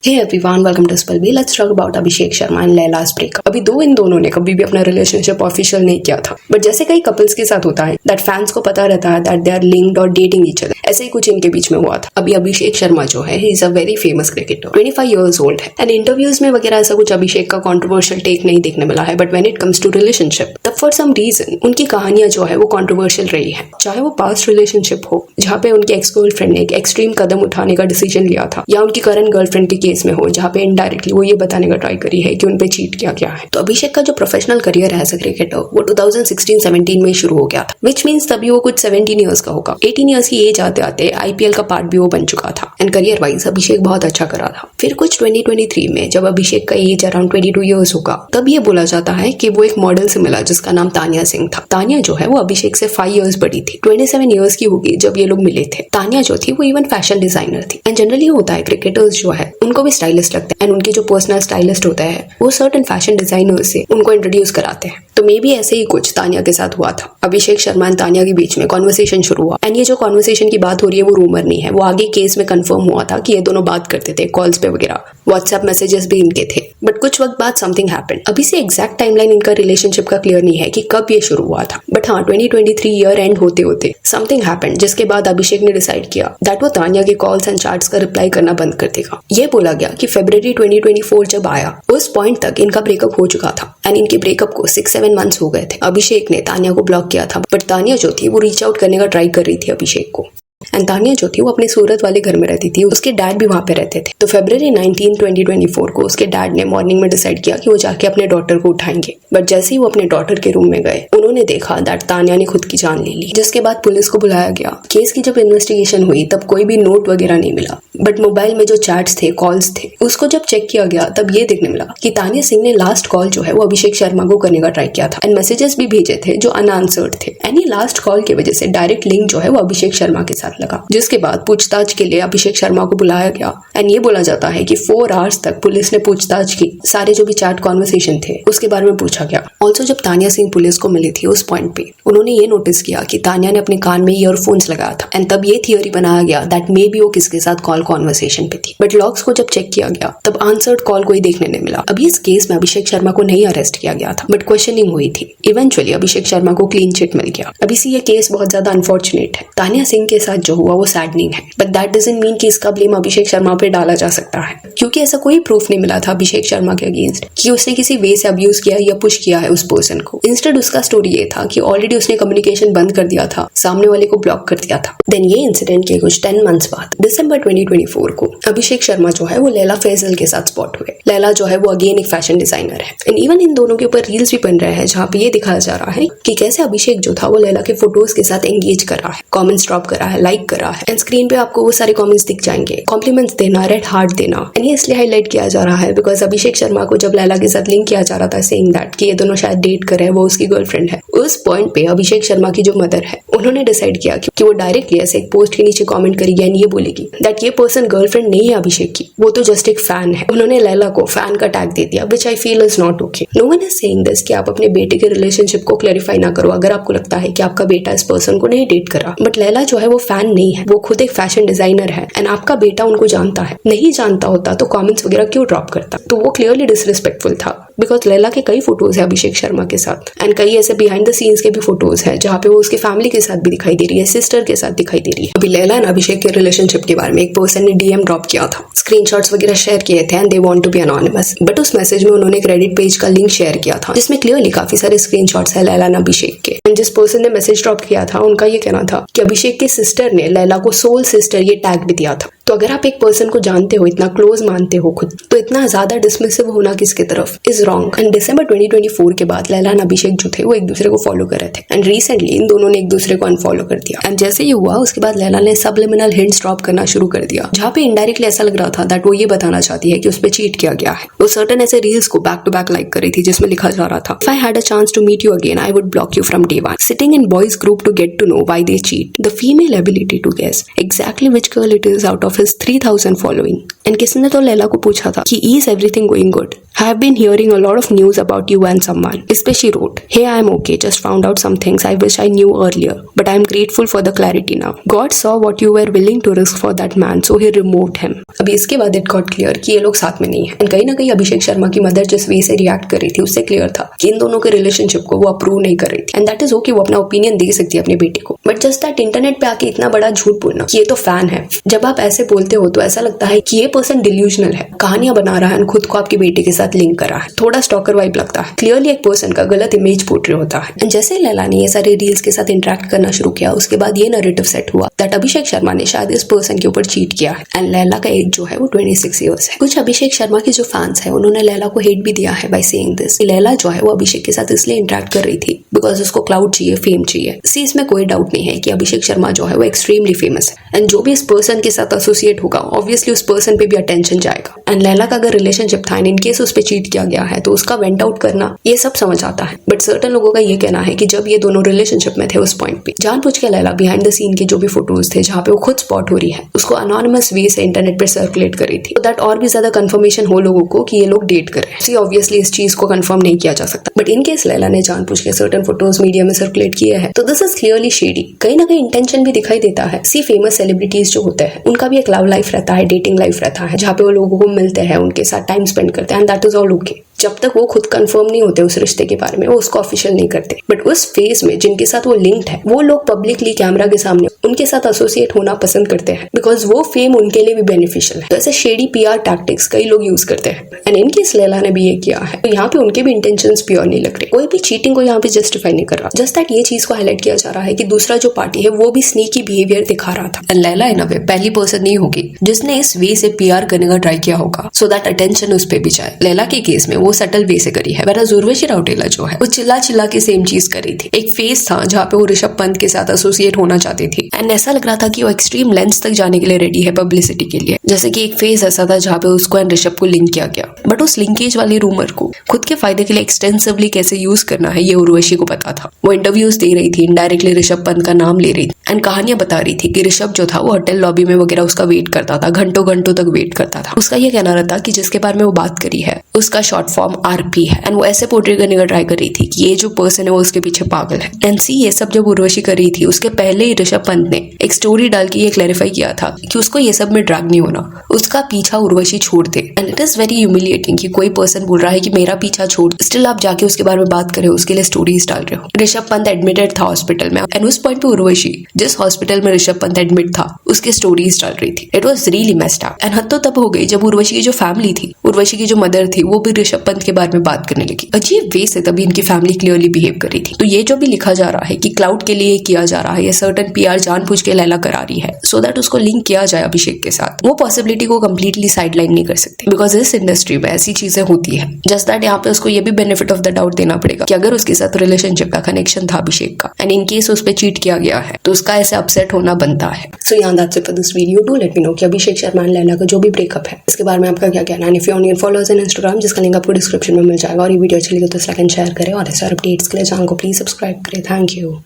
Hey everyone, welcome to Spalby. Let's talk about Abhishek Sharma and Laila's breakup. अभी इन दोनों ने कभी भी अपना रिलेशनशिप ऑफिशियल नहीं किया था, बट जैसे कई कपल्स के साथ होता है दैट फैंस को पता रहता है दैट दे आर लिंक्ड और डेटिंग ईच अदर, ऐसे ही कुछ इनके बीच में हुआ था। अभी अभिषेक शर्मा जो है he is a very famous cricketer, 25 years old है एंड इंटरव्यूज में वगैरह ऐसा कुछ अभिषेक का कॉन्ट्रोवर्शियल टेक नहीं देखने मिला है, but when it comes to relationship तब फॉर सम रीजन उनकी कहानियां जो है वो कॉन्ट्रोवर्शियल रही है। चाहे वो पास्ट रिलेशनशिप हो जहाँ पे उनके एक्स गर्लफ्रेंड ने एक एक्सट्रीम कदम उठाने का डिसीजन लिया था, या उनकी करंट गर्लफ्रेंड के केस में हो जहाँ पे इनडायरेक्टली वो ये बताने का ट्राई करी है कि उन पे चीट किया गया है। तो अभिषेक का जो प्रोफेशनल करियर है एज अ क्रिकेटर वो 2016-17 में शुरू हो गया था, विच मीन्स तभी वो कुछ 17 ईयर्स का होगा। 18 ईयर्स की एज आते आते आईपीएल का पार्ट भी वो बन चुका था एंड करियर वाइज अभिषेक बहुत अच्छा करा था। फिर कुछ 2023 में जब अभिषेक का एज अराउंड 22 ईयर्स होगा तब ये बोला जाता है कि वो एक मॉडल से मिला जिसका नाम तानिया सिंह था। तानिया जो है वो अभिषेक से 5 ईयर्स बड़ी थी, 27 ईयर्स की होगी जब ये लोग मिले थे। तानिया जो थी वो इवन फैशन डिजाइनर थी एंड जनरली होता है क्रिकेटर्स जो है उनको भी स्टाइलिस्ट लगते हैं एंड उनके जो पर्सनल स्टाइलिस्ट होता है वो सर्टेन फैशन डिजाइनर से उनको इंट्रोड्यूस कराते हैं। तो मे बी ऐसे ही कुछ तानिया के साथ हुआ था। अभिषेक शर्मा एंड तानिया के बीच में कॉन्वर्सेशन शुरू हुआ एंड ये जो कॉन्वर्सेशन की बात हो रही है वो रूमर नहीं है, वो आगे केस में कंफर्म हुआ था कि ये दोनों बात करते थे कॉल्स पे वगैरह, व्हाट्सएप मैसेजेस भी इनके थे। बट कुछ वक्त बाद समथिंग हैपेंड। अभी से एग्जैक्ट टाइमलाइन इनका रिलेशनशिप का क्लियर नहीं है कि कब ये शुरू हुआ था, बट हाँ 2023 ईयर एंड होते होते समथिंग हैपेंड जिसके बाद अभिषेक ने डिसाइड किया दैट वो तानिया के कॉल्स एंड चैट्स का रिप्लाई करना बंद कर देगा। ये बोला गया कि फरवरी 2024 जब आया उस पॉइंट तक इनका ब्रेकअप हो चुका था एंड इनके ब्रेकअप को 6-7 मंथ्स हो गए थे। अभिषेक ने तानिया को ब्लॉक किया था, बट तानिया जो थी वो रीच आउट करने का ट्राई कर रही थी अभिषेक को एंड तानिया जो थी वो अपने सूरत वाले घर में रहती थी, उसके डैड भी वहां पे रहते थे। तो फरवरी 19, 2024 को उसके डैड ने मॉर्निंग में डिसाइड किया कि वो जाके अपने डॉटर को उठाएंगे, बट जैसे ही वो अपने डॉटर के रूम में गए उन्होंने देखा दैट तानिया ने खुद की जान ले ली, जिसके बाद पुलिस को बुलाया गया। केस की जब इन्वेस्टिगेशन हुई तब कोई भी नोट वगैरह नहीं मिला, बट मोबाइल में जो चैट्स थे, कॉल्स थे, उसको जब चेक किया गया तब ये देखने मिला कि तानिया सिंह ने लास्ट कॉल जो है वो अभिषेक शर्मा को करने का ट्राई किया था एंड मैसेजेस भी भेजे थे जो अनआंसर्ड थे एंड ये लास्ट कॉल की वजह से डायरेक्ट लिंक जो है वो अभिषेक शर्मा के साथ लगा, जिसके बाद पूछताछ के लिए अभिषेक शर्मा को बुलाया गया एंड ये बोला जाता है कि 4 आवर्स तक पुलिस ने पूछताछ की, सारे जो भी चैट कॉन्वर्सेशन थे उसके बारे में पूछा गया। ऑल्सो जब तानिया सिंह पुलिस को मिली थी उस पॉइंट पे उन्होंने ये नोटिस किया कि तानिया ने अपने कान में ईयरफोन्स लगाया था एंड तब ये थियोरी बनाया गया दैट मे बी वो किसके साथ कॉल कॉन्वर्सेशन पे थी। बट लॉग्स को जब चेक किया गया तब आंसर्ड कॉल कोई देखने नहीं मिला। अभी इस केस में अभिषेक शर्मा को नहीं अरेस्ट किया गया था, बट क्वेश्चनिंग हुई थी। इवेंचुअली अभिषेक शर्मा को क्लीन चिट मिल गया। अभी से ये केस बहुत ज्यादा अनफॉर्चुनेट है। तानिया सिंह के साथ जो हुआ वो सैडनिंग है, बट दैट डजंट मीन कि इसका ब्लेम अभिषेक शर्मा पे डाला जा सकता है, क्योंकि ऐसा कोई प्रूफ नहीं मिला था अभिषेक शर्मा के अगेंस्ट कि उसने किसी वे से अब्यूज किया या पुश किया है उस पर्सन को। इंस्टेड उसका स्टोरी ये था कि ऑलरेडी उसने कम्युनिकेशन बंद कर दिया था, सामने वाले को ब्लॉक कर दिया था। देन ये इंसिडेंट के कुछ 10 मंथ्स बाद दिसंबर 2024 को अभिषेक शर्मा जो है वो लैला फैजल के साथ स्पॉट हुए। लैला जो है वो अगेन एक फैशन डिजाइनर है एंड इवन इन दोनों के ऊपर रील्स भी बन रहे हैं जहाँ पे ये दिखाया जा रहा है कि कैसे अभिषेक जो था वो लैला के फोटोज के साथ एंगेज कर रहा है, कमेंट्स ड्रॉप कर रहा है, लाइक कर रहा है एंड स्क्रीन पे आपको वो सारे कमेंट्स दिख जाएंगे, कॉम्प्लीमेंट्स देना, रेड हार्ट देना। एंड ये इसलिए हाईलाइट किया जा रहा है बिकॉज अभिषेक शर्मा को जब लैला के साथ लिंक किया जा रहा था सेइंग दैट कि ये दोनों शायद डेट कर रहे हैं, वो उसकी गर्लफ्रेंड है, उस पॉइंट पे अभिषेक शर्मा की जो मदर है उन्होंने डिसाइड किया कि वो डायरेक्टली ऐसे एक पोस्ट के नीचे कमेंट करेगी एंड ये बोलेगी दैट ये पर्सन गर्लफ्रेंड नहीं है अभिषेक की, वो तो जस्ट एक फैन है। उन्होंने लैला को फैन का टैग दे दिया, which I feel is not okay. No one is saying this कि आप अपने बेटे के रिलेशनशिप को क्लैरिफाई ना करो अगर आपको लगता है कि आपका बेटा इस पर्सन को नहीं डेट कर रहा। बट लैला जो है वो फैन नहीं है, वो खुद एक फैशन डिजाइनर है एंड आपका बेटा उनको जानता है। नहीं जानता होता तो कमेंट्स वगैरह क्यों ड्रॉप करता? तो वो क्लियरली डिसरिस्पेक्टफुल था बिकॉज लैला के कई फोटोज है अभिषेक शर्मा के साथ एंड कई ऐसे बिहाइंड द सीन्स के भी फोटोज है जहाँ पे वो उसकी फैमिली के साथ भी दिखाई दे रही है, सिस्टर के साथ दिखाई दे रही है। अभी लैला एंड अभिषेक के रिलेशनशिप के बारे में एक पर्सन ने डीएम ड्रॉप किया था, स्क्रीनशॉट्स वगैरह शेयर किए थे and they want to be anonymous, but उस मैसेज में उन्होंने क्रेडिट पेज का लिंक शेयर किया था जिसमें क्लियरली काफी सारे स्क्रीनशॉट्स है लैला एंड अभिषेक के। एंड जिस पर्सन ने मैसेज ड्रॉप किया था उनका ये कहना था कि अभिषेक के सिस्टर ने लैला को सोल सिस्टर ये टैग भी दिया था। तो अगर आप एक पर्सन को जानते हो, इतना क्लोज मानते हो खुद, तो इतना ज्यादा डिसमिसिव होना किसके तरफ इज रॉन्ग। एंड दिसंबर 2024 के बाद लैला एंड अभिषेक जो थे वो एक दूसरे को फॉलो कर रहे थे एंड रिसेंटली इन दोनों ने एक दूसरे को अनफॉलो कर दिया। एंड जैसे ये हुआ उसके बाद लैला ने सबलिमिनल हिंट्स ड्रॉप करना शुरू कर दिया जहाँ पे इनडायरेक्टली ऐसा लग रहा था दैट वो ये बताना चाहती है कि उस पर चीट किया गया है। वो सर्टेन ऐसे रील्स को बैक टू बैक लाइक कर रही थी जिसमें लिखा जा रहा था, if I had a chance to meet you again I would block you from day one, sitting in boys group to get to know why they cheat, the female ability to guess exactly which girl it is out of of his 3000 following. And किसी ने तो लैला को पूछा था कि is everything going good? I have been hearing a lot of news about you and someone. इस पे she wrote, Hey, I am okay. Just found out some things I wish I knew earlier, but I am grateful for the clarity now. God saw what you were willing to risk for that man, so he removed him. अभी इसके बाद it got clear कि ये लोग साथ में नहीं है. एंड कहीं ना कहीं अभिषेक शर्मा की मदर जिस वे से रिएक्ट कर रही थी उससे क्लियर था कि इन दोनों के रिलेशनशिप को वो अप्रूव नहीं कर रही थी. एंड दैट इज ओके, वो अपना ओपिनियन दे सकती है अपने बेटे को. बट जस्ट दैट इंटरनेट पे आके इतना बड़ा झूठ बोलना कि ये तो फैन है, जब आप ऐसे बोलते हो तो ऐसा लगता है कि ये पर्सन डिल्यूजनल है, कहानियां बना रहा है, खुद को आपके बेटे के साथ लिंक कर रहा है. थोड़ा स्टॉकर वाइब लगता है. क्लियरली एक पर्सन का गलत इमेज पोर्ट्रे होता है. एंड जैसे लैला ने ये सारे रील्स के साथ इंटरेक्ट करना शुरू किया, उसके बाद ये नैरेटिव सेट हुआ दैट अभिषेक शर्मा ने शायद इस पर्सन के ऊपर चीट किया है. एंड लैला का एज जो है वो 26 ईयर्स है. कुछ अभिषेक शर्मा के जो फैंस है उन्होंने लैला को हेट भी दिया है बाय सेइंग दिस. लैला जो है वो अभिषेक के साथ इसलिए इंटरेक्ट कर रही थी बिकॉज उसको क्लाउड चाहिए, फेम चाहिए. सी इसमें कोई डाउट नहीं है कि अभिषेक शर्मा जो है वो एक्सट्रीमली फेमस है. एंड जो भी इस पर्सन के साथ एसोसिएट होगा ऑब्वियसली उस पर्सन पे भी अटेंशन जाएगा. एंड लैला का अगर रिलेशनशिप था एंड इनकेस उस पर चीट किया गया है तो उसका वेंट आउट करना ये सब समझ आता है. बट सर्टन लोगों का ये कहना है कि जब ये दोनों रिलेशनशिप में थे उस पॉइंट पे जानबूझ के लैला बिहाइंड द सीन के जो भी फोटोज थे जहाँ पे वो खुद स्पॉट हो रही है उसको अनोनिमस वे से इंटरनेट पे सर्कुलेट कर रही थी, तो दैट और भी ज्यादा कंफर्मेशन हो लोगों को कि ये लोग डेट कर रहे हैं. ऑब्वियसली इस चीज को कंफर्म नहीं किया जा सकता. बट इन केस लैला ने जानबूझ के सर्टन फोटोज मीडिया में सर्कुलेट किए हैं तो दिस इज क्लियरली शेडी. कहीं ना कहीं इंटेंशन भी दिखाई देता है. सी फेमस सेलिब्रिटीज जो होते हैं उनका भी एक लव लाइफ रहता है, डेटिंग लाइफ रहता है, जहाँ पे वो लोगों को मिलते हैं, उनके साथ टाइम स्पेंड करते हैं and that is all okay. जब तक वो खुद कंफर्म नहीं होते उस रिश्ते के बारे में वो उसको ऑफिशियल नहीं करते. बट उस फेज में जिनके साथ वो लिंक्ड है वो लोग पब्लिकली कैमरा के सामने उनके साथ एसोसिएट होना पसंद करते हैं बिकॉज वो फेम उनके लिए भी बेनिफिशियल है. तो ऐसे शेडी पीआर टैक्टिक्स कई लोग यूज करते हैं एंड इनकेस लैला ने भी ये किया है तो यहाँ पे उनके भी इंटेंशंस प्योर नहीं लग रहे. कोई भी चीटिंग को यहाँ पे जस्टिफाई नहीं कर रहा. जस्ट दैट ये चीज को हाईलाइट किया जा रहा है कि दूसरा जो पार्टी है वो भी स्नीकी बिहेवियर दिखा रहा था. एंड लैला इन अ वे पहली पर्सन नहीं होगी जिसने इस वे से पीआर करने का ट्राई किया होगा सो दैट अटेंशन उस पर भी जाए. लैला के केस में वो सटल वे से है. वरना उर्वशी राउटेला जो है वो चिल्ला चिल्ला के सेम चीज कर रही थी. एक फेज था जहाँ पे वो ऋषभ पंत के साथ एसोसिएट होना चाहती थी एंड ऐसा लग रहा था कि वो एक्सट्रीम लेंथ तक जाने के लिए रेडी है पब्लिसिटी के लिए. जैसे कि एक फेज ऐसा था जहाँ पे उसको एंड ऋषभ को लिंक किया गया. बट उस लिंकेज वाली रूमर को खुद के फायदे के लिए एक्सटेंसिवली कैसे यूज करना है ये उर्वशी को पता था. वो इंटरव्यूज दे रही थी, इनडायरेक्टली ऋषभ पंत का नाम ले रही थी एंड कहानियां बता रही थी कि ऋषभ जो था वो होटल लॉबी में वगैरह उसका वेट करता था, घंटों घंटों तक वेट करता था. उसका ये कहना रहता कि जिसके बारे में वो बात करी है उसका शॉर्ट फॉर्म आरपी है एंड वो ऐसे पोर्ट्रे करने का ट्राई कर रही थी कि ये जो पर्सन है वो उसके पीछे पागल है. एंड सी ये सब जब उर्वशी कर रही थी उसके पहले ही ऋषभ पंत ने एक स्टोरी डाल के ये क्लैरिफाई किया था कि उसको ये सब में ड्रैग नहीं होना, उसका पीछा उर्वशी छोड़ दे. And it is very humiliating कि कोई पर्सन बोल रहा है कि मेरा पीछा छोड़, स्टिल आप जाके उसके बारे में बात कर रहे हो, उसके लिए स्टोरीज डाल रहे हो. ऋषभ पंत एडमिटेड था हॉस्पिटल में एंड उस पॉइंट पे उर्वशी जिस हॉस्पिटल में ऋषभ पंत एडमिट था उसके स्टोरीज डाल रही थी. It was really messed up. And हद तो तब हो गई जब उर्वशी की जो फैमिली थी, उर्वशी की जो मदर थी वो भी ऋषभ पंत के बारे में बात करने लगी. अजीब वे से तभी इनकी फैमिली क्लियरली बिहेव कर रही थी. तो ये जो भी लिखा जा रहा है कि क्लाउड के लिए किया जा रहा है, ये सर्टन पीआर जानबूझ के लैला करा रही है सो दैट उसको लिंक किया जाए अभिषेक के साथ, वो पॉसिबिलिटी को कंप्लीटली साइडलाइन नहीं कर सकती बिकॉज इस इंडस्ट्री में ऐसी चीजें होती है. जस्ट दैट यहाँ पे उसको ये भी बेनिफिट ऑफ द डाउट देना पड़ेगा कि अगर उसके साथ रिलेशनशिप का कनेक्शन था अभिषेक का एंड इन केस उस पर चीट किया गया है तो उसका ऐसे अपसेट होना बनता है. सो यहाँ that's it for this video. Do let me know कि अभिषेक शर्मा एंड लैला का जो भी ब्रेकअप है इसके बारे में आपका क्या कहना है. If you on followers in Instagram जिसका लिंक आपको डिस्क्रिप्शन में मिल जाएगा. और ये वीडियो अच्छी लगी तो लाइक एंड शेयर करें और ऐसे अपडेट्स के लिए चैनल को प्लीज सब्सक्राइब करें. Thank you.